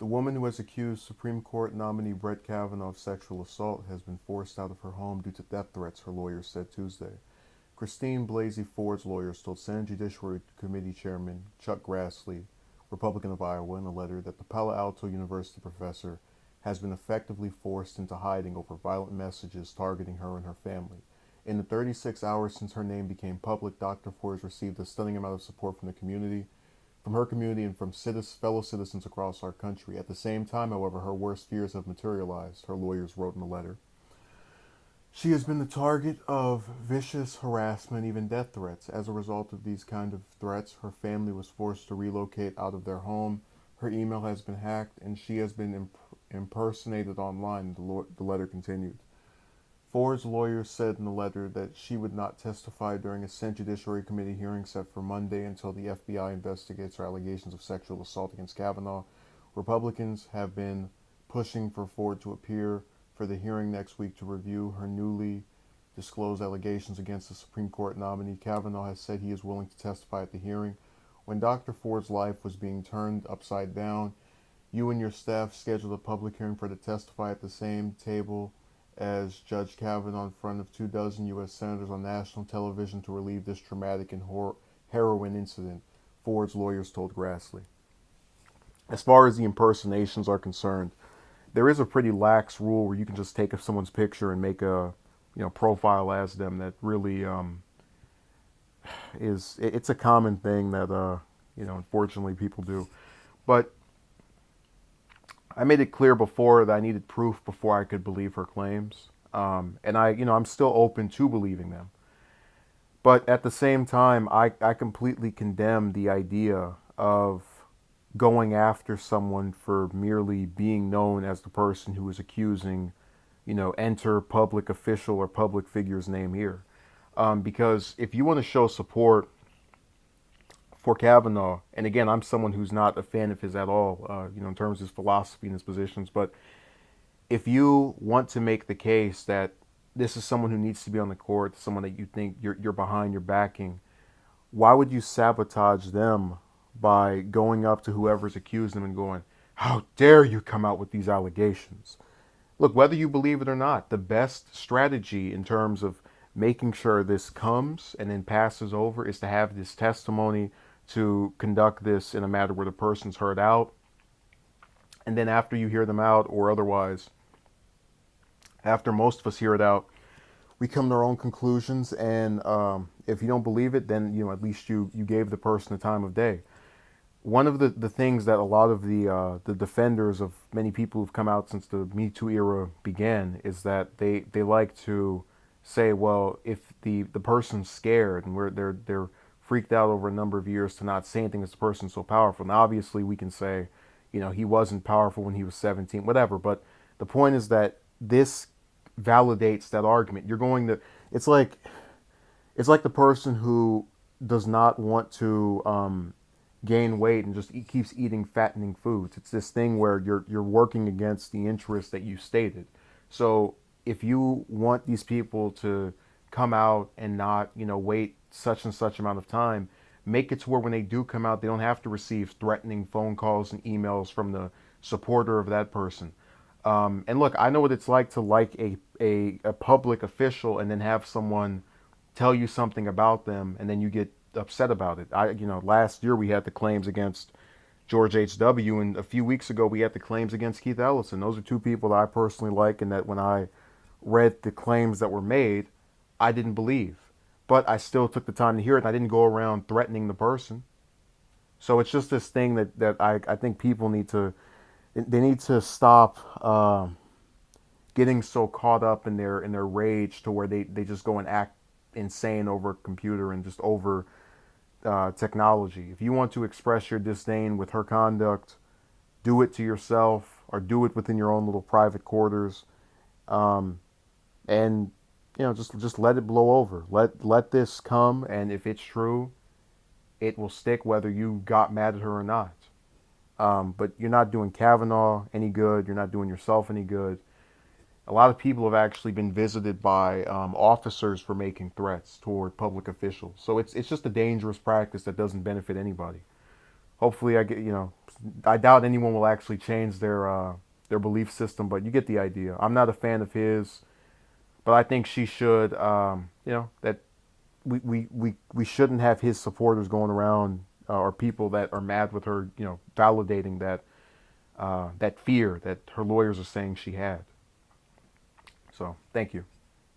The woman who has accused Supreme Court nominee Brett Kavanaugh of sexual assault has been forced out of her home due to death threats, her lawyers said Tuesday. Christine Blasey Ford's lawyers told Senate Judiciary Committee Chairman Chuck Grassley, Republican of Iowa, in a letter that the Palo Alto University professor has been effectively forced into hiding over violent messages targeting her and her family. In the 36 hours since her name became public, Dr. Ford has received a stunning amount of support from her community and from fellow citizens across our country. At the same time, however, her worst fears have materialized, her lawyers wrote in a letter. She has been the target of vicious harassment, even death threats. As a result of these kind of threats, her family was forced to relocate out of their home. Her email has been hacked, and she has been impersonated online, the letter continued. Ford's lawyers said in the letter that she would not testify during a Senate Judiciary Committee hearing set for Monday until the FBI investigates her allegations of sexual assault against Kavanaugh. Republicans have been pushing for Ford to appear for the hearing next week to review her newly disclosed allegations against the Supreme Court nominee. Kavanaugh has said he is willing to testify at the hearing. When Dr. Ford's life was being turned upside down, you and your staff scheduled a public hearing for her to testify at the same table as Judge Kavanaugh in front of 24 U.S. senators on national television to relieve this traumatic and harrowing incident, Ford's lawyers told Grassley. As far as the impersonations are concerned, there is a pretty lax rule where you can just take someone's picture and make a profile as them. That really it's a common thing that unfortunately people do. But I made it clear before that I needed proof before I could believe her claims. And I'm still open to believing them. But at the same time, I completely condemn the idea of going after someone for merely being known as the person who is accusing, enter public official or public figure's name here. Because if you want to show support for Kavanaugh, and again, I'm someone who's not a fan of his at all, in terms of his philosophy and his positions, but if you want to make the case that this is someone who needs to be on the court, someone that you think you're behind, you're backing, why would you sabotage them by going up to whoever's accused them and going, how dare you come out with these allegations? Look, whether you believe it or not, the best strategy in terms of making sure this comes and then passes over is to have this testimony, to conduct this in a matter where the person's heard out. And then after you hear them out, or otherwise, after most of us hear it out, we come to our own conclusions. And if you don't believe it, then at least you gave the person the time of day. One of the things that a lot of the defenders of many people who've come out since the Me Too era began is that they like to say, well, if the person's scared and they're freaked out over a number of years to not say anything, this person's so powerful. Now, obviously, we can say, he wasn't powerful when he was 17, whatever. But the point is that this validates that argument. It's like the person who does not want to gain weight and just keeps eating fattening foods. It's this thing where you're working against the interest that you stated. So if you want these people to come out and not, wait such and such amount of time, make it to where when they do come out, they don't have to receive threatening phone calls and emails from the supporter of that person. And look, I know what it's like to like a public official and then have someone tell you something about them and then you get upset about it. Last year we had the claims against George H.W. and a few weeks ago we had the claims against Keith Ellison. Those are two people that I personally like, and that when I read the claims that were made, I didn't believe. But I still took the time to hear it, and I didn't go around threatening the person. So it's just this thing that I think people need to stop getting so caught up in their rage to where they just go and act insane over a computer and just over technology. If you want to express your disdain with her conduct, do it to yourself or do it within your own little private quarters, and just let it blow over. Let this come, and if it's true, it will stick whether you got mad at her or not. But you're not doing Kavanaugh any good. You're not doing yourself any good. A lot of people have actually been visited by officers for making threats toward public officials. So it's just a dangerous practice that doesn't benefit anybody. Hopefully, I doubt anyone will actually change their belief system, but you get the idea. I'm not a fan of his, but I think she should. That we shouldn't have his supporters going around or people that are mad with her. Validating that fear that her lawyers are saying she had. So thank you.